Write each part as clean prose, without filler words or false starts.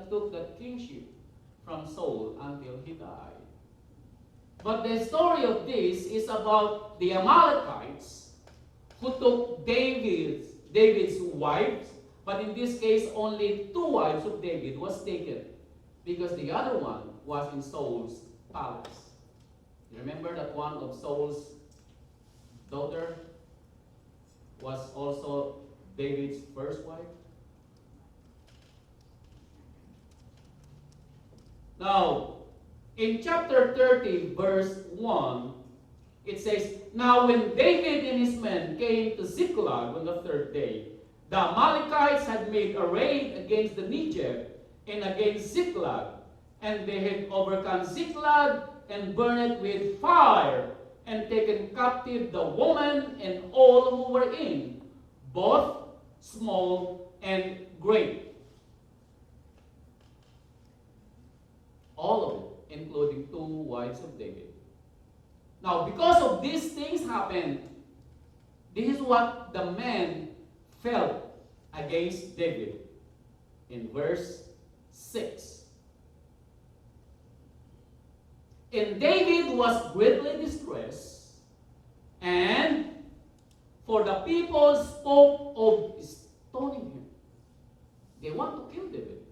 that took the kingship from Saul until he died. But the story of this is about the Amalekites who took David's wives, but in this case only 2 wives of David was taken because the other one was in Saul's palace. You remember that one of Saul's daughter was also David's first wife? Now, in chapter 30, verse 1, it says, "Now when David and his men came to Ziklag on the 3rd day, the Amalekites had made a raid against the Negev and against Ziklag, and they had overcome Ziklag and burned it with fire, and taken captive the woman and all who were in, both small and great." All of it, including 2 wives of David. Now, because of these things happened, this is what the men felt against David. In verse 6. "And David was greatly distressed, and for the people spoke of stoning him." They want to kill David.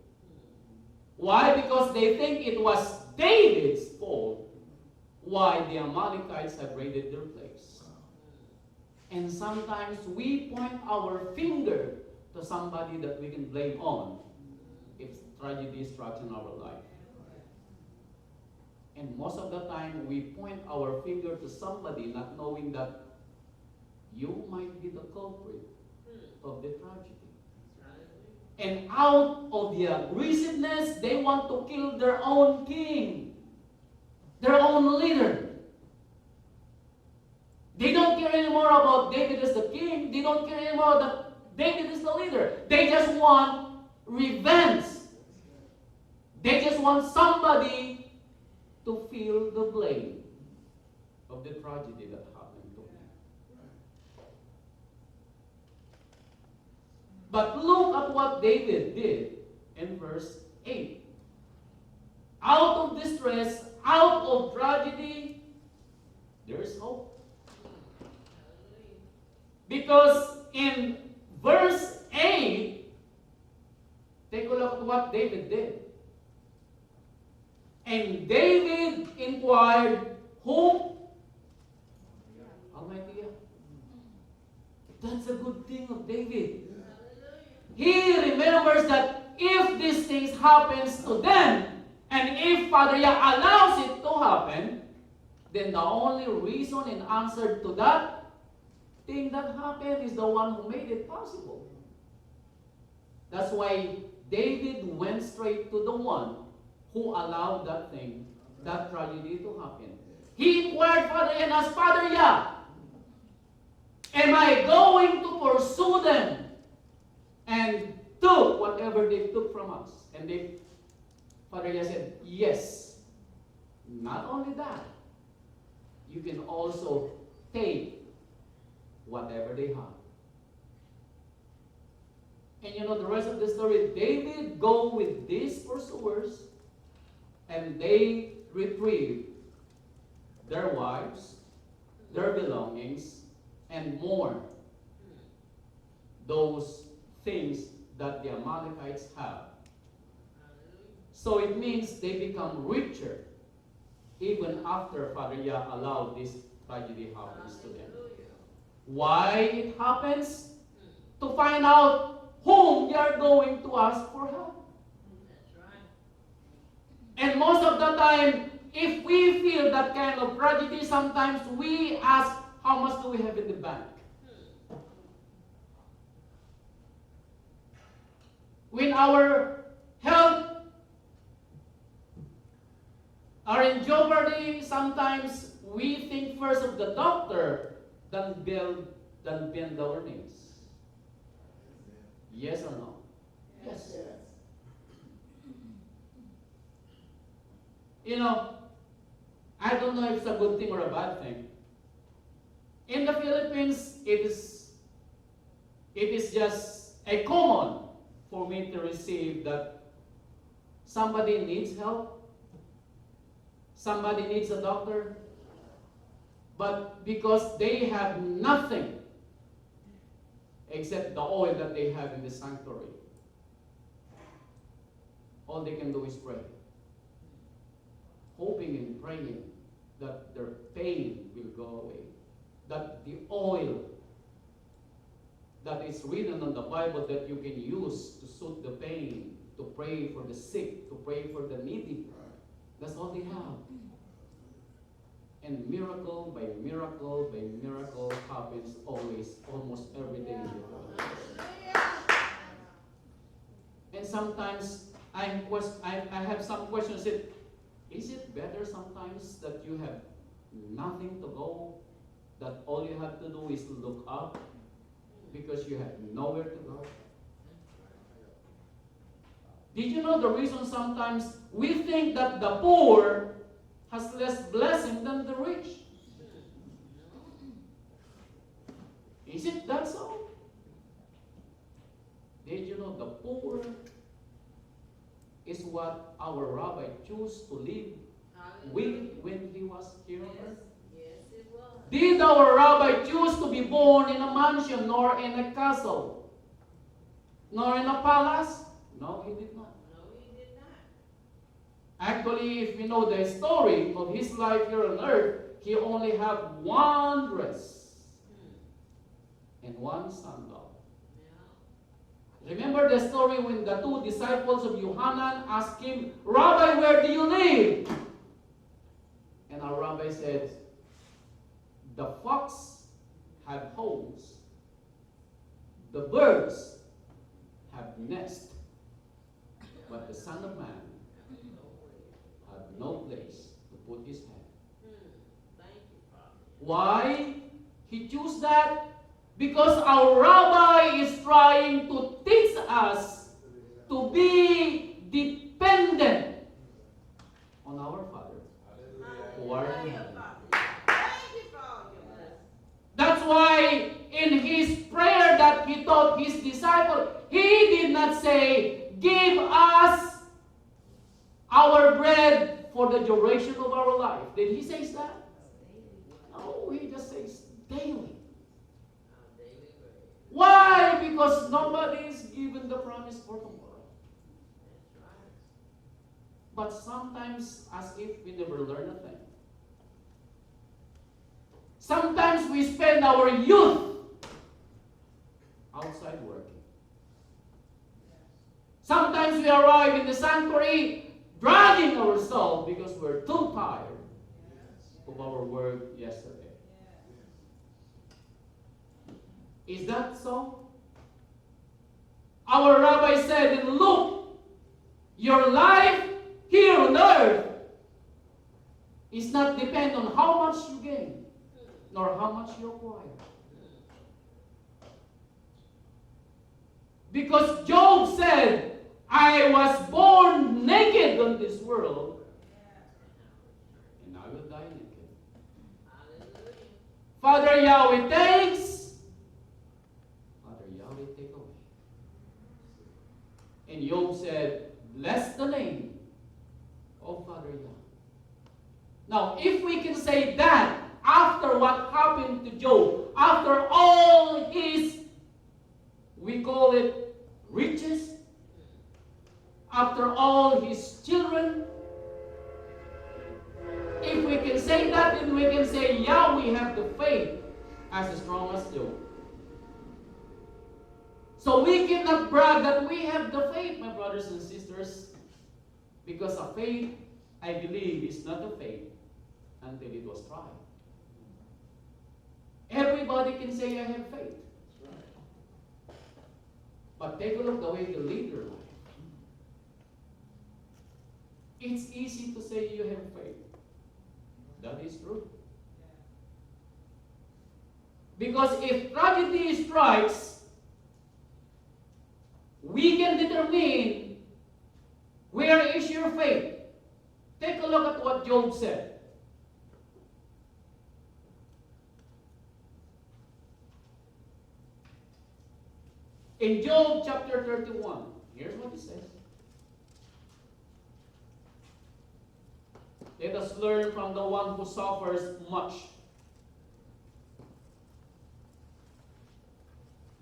Why? Because they think it was David's fault why the Amalekites have raided their place. And sometimes we point our finger to somebody that we can blame on if tragedy strikes in our life. And most of the time we point our finger to somebody not knowing that you might be the culprit of the tragedy. And out of the aggressiveness, they want to kill their own king, their own leader. They don't care anymore about David as the king. They don't care anymore that David is the leader. They just want revenge. They just want somebody to feel the blame of the tragedy that happened to him. But look at what David did in verse 8. Out of distress, out of tragedy, there is hope. Because in verse 8, take a look at what David did. "And David inquired, whom? Almighty God." That's a good thing of David. He remembers that if these things happens to them, and if Father Yah allows it to happen, then the only reason and answer to that thing that happened is the one who made it possible. That's why David went straight to the one who allowed that thing, that tragedy to happen. He inquired Father Yah and asked, "Father Yah, am I going to pursue them and took whatever they took from us?" And Father Yah said, "Yes. Not only that, you can also take whatever they have." And you know the rest of the story. David go with these pursuers, and they retrieve their wives, their belongings, and more those things that the Amalekites have. So it means they become richer even after Father Yah allowed this tragedy happens to them. Why it happens? To find out whom you are going to ask for help. That's right. And most of the time, if we feel that kind of tragedy, sometimes we ask, how much do we have in the bank? When our health are in jeopardy, sometimes we think first of the doctor than bend our knees. Yes or no? Yes. You know, I don't know if it's a good thing or a bad thing. In the Philippines, it is just a common for me to receive that Somebody needs help. Somebody needs a doctor. But because they have nothing except the oil that they have in the sanctuary, all they can do is pray, hoping and praying that their pain will go away, that the oil that is written on the Bible that you can use to soothe the pain, to pray for the sick, to pray for the needy, that's all they have. And miracle by miracle by miracle happens always, almost every day in the world. And sometimes I have some questions. Is it better sometimes that you have nothing to go, that all you have to do is look up because you have nowhere to go? Did you know the reason sometimes we think that the poor has less blessing than the rich? Is it that so? Did you know the poor is what our rabbi chose to live with when he was here on earth? Yes, it was. Did our rabbi choose to be born in a mansion, nor in a castle, nor in a palace? No, he did not. No, he did not. Actually, if we know the story of his life here on earth, he only had one dress and one sandal. Remember the story when the two disciples of Yohanan asked him, Rabbi, where do you live? And our rabbi said, the fox have holes, the birds have nests, but the Son of Man had no place to put his head. Thank you, Father. Why he chose that? Because our rabbi is trying to teach us to be dependent on our Father who art in heaven. That's why in his prayer that he taught his disciples, he did not say, give us our bread for the duration of our life. Did he say that? No, he just says daily. Why? Because nobody is given the promise for tomorrow. But sometimes, as if we never learn a thing. Sometimes we spend our youth outside working. Sometimes we arrive in the sanctuary dragging ourselves because we're too tired of our work yesterday. Is that so? Our rabbi said in Luke, your life here on earth is not depend on how much you gain, nor how much you acquire. Because Job said, I was born naked on this world, and I will die naked. Father Yahweh takes, take away. And Job said, bless the name of Father Yahweh. Now, if we can say that after what happened to Job, after all his, we call it riches, after all his children, if we can say that, then we can say, yeah, we have the faith as strong as Job. So we cannot brag that we have the faith, my brothers and sisters, because a faith, I believe, is not a faith until it was tried. Everybody can say, I have faith. But take a look the way they live their life. It's easy to say you have faith. That is true. Because if tragedy strikes, we can determine where is your faith. Take a look at what Job said. In Job chapter 31, here's what he says. Let us learn from the one who suffers much.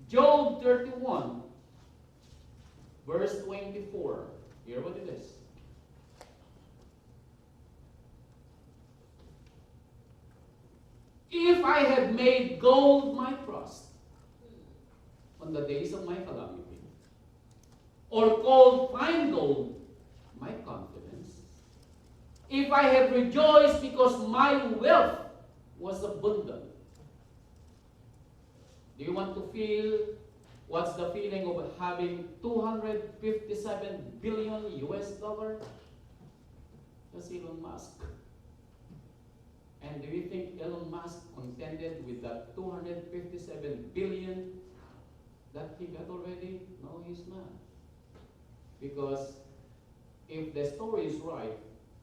Job 31, verse 24. Hear what it is. If I had made gold my trust on the days of my calamity, or called fine gold my confidence, if I had rejoiced because my wealth was abundant. Do you want to feel what's the feeling of having 257 billion US dollar? That's Elon Musk. And do you think Elon Musk contented with that 257 billion that he got already? No, he's not. Because if the story is right,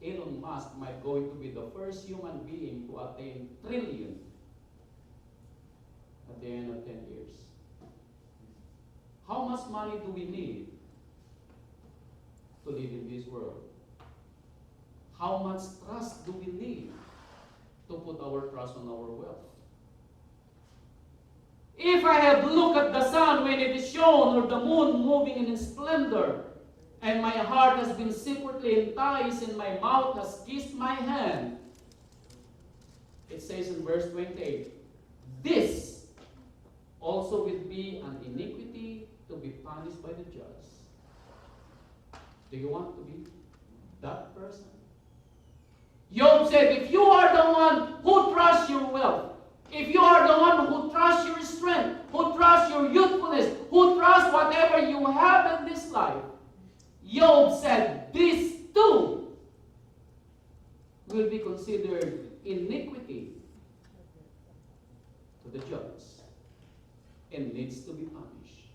Elon Musk might going to be the first human being to attain trillion at the end of 10 years. How much money do we need to live in this world? How much trust do we need to put our trust on our wealth? If I have looked at the sun when it is shown, or the moon moving in its splendor, and my heart has been secretly enticed, and my mouth has kissed my hand, it says in verse 28, this also will be an iniquity to be punished by the judge. Do you want to be that person? Job said, if you are the one who trusts your wealth, if you are the one who trusts your strength, who trusts your youthfulness, who trusts whatever you have in this life, Job said, this too will be considered iniquity to the judge and needs to be punished.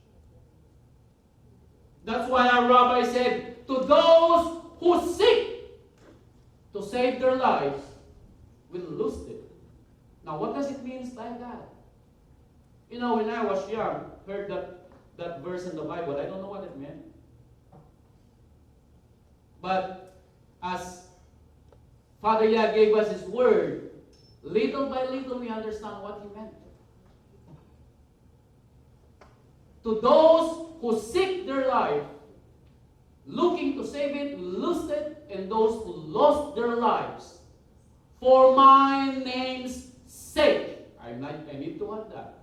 That's why our rabbi said, to those who seek to save their lives will lose it. Now, what does it mean by that? You know, when I was young, heard that verse in the Bible, I don't know what it meant. But as Father Yah gave us His word, little by little we understand what He meant. To those who seek their life, looking to save it, lose it, and those who lost their lives for my name's sake. I need to add that.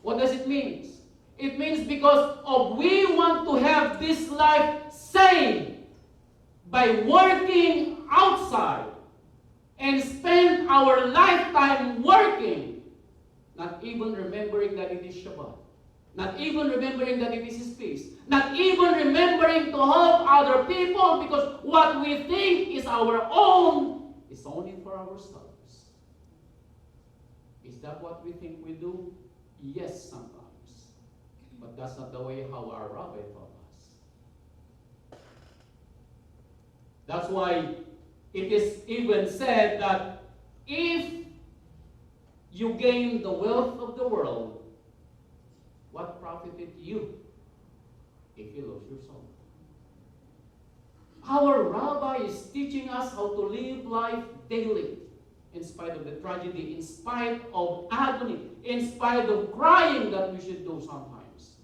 What does it mean? It means because we want to have this life saved by working outside and spend our lifetime working, not even remembering that it is Shabbat. Not even remembering that it is His feast. Not even remembering to help other people because what we think is our own is only for ourselves. Is that what we think we do? Yes, sometimes. But that's not the way how our rabbi taught us. That's why it is even said that if you gain the wealth of the world, what profited you if you lose your soul? Our rabbi is teaching us how to live life daily, in spite of the tragedy, in spite of agony, in spite of crying that we should do sometimes.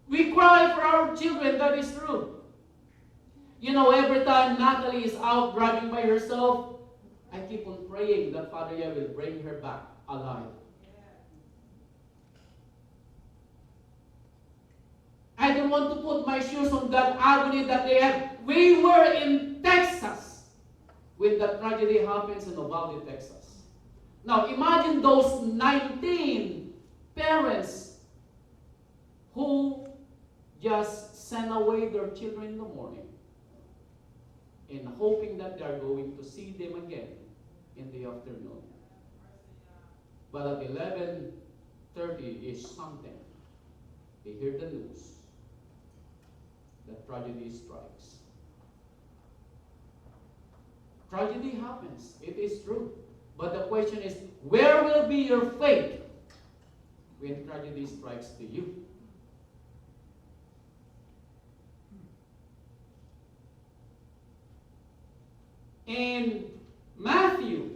We cry for our children, that is true. You know, every time Natalie is out driving by herself, I keep on praying that Father Yahweh will bring her back alive. I don't want to put my shoes on that agony that they had. We were in Texas when the tragedy happens in Uvalde, Texas. Now imagine those 19 parents who just sent away their children in the morning and hoping that they are going to see them again in the afternoon. But at 11:30 is something. They hear the news. The tragedy strikes. Tragedy happens. It is true. But the question is, where will be your faith when tragedy strikes to you? In Matthew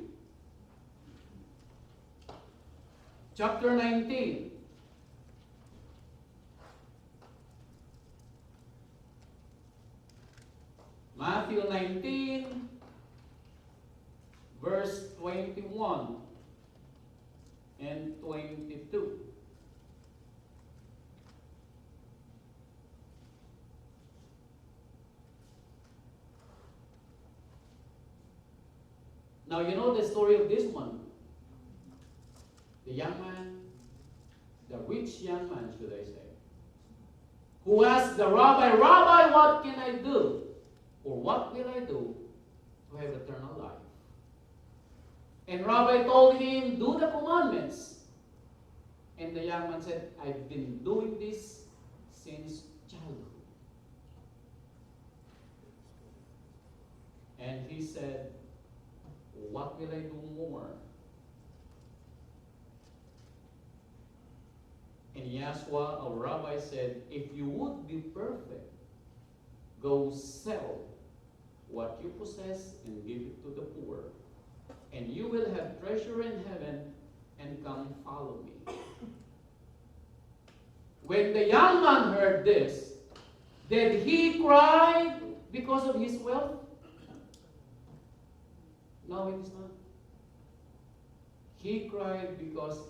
chapter 19, Matthew 19, verse 21 and 22. Now you know the story of this one. The young man, the rich young man, should I say, who asked the rabbi, Rabbi, what can I do? Or what will I do to have eternal life? And Rabbi told him, do the commandments. And the young man said, I've been doing this since childhood. And he said, what will I do more? And Yahshua, our rabbi, said, if you would be perfect, go sell what you possess and give it to the poor, and you will have treasure in heaven, and come follow me. When the young man heard this, did he cry because of his wealth? No, it is not. He cried because he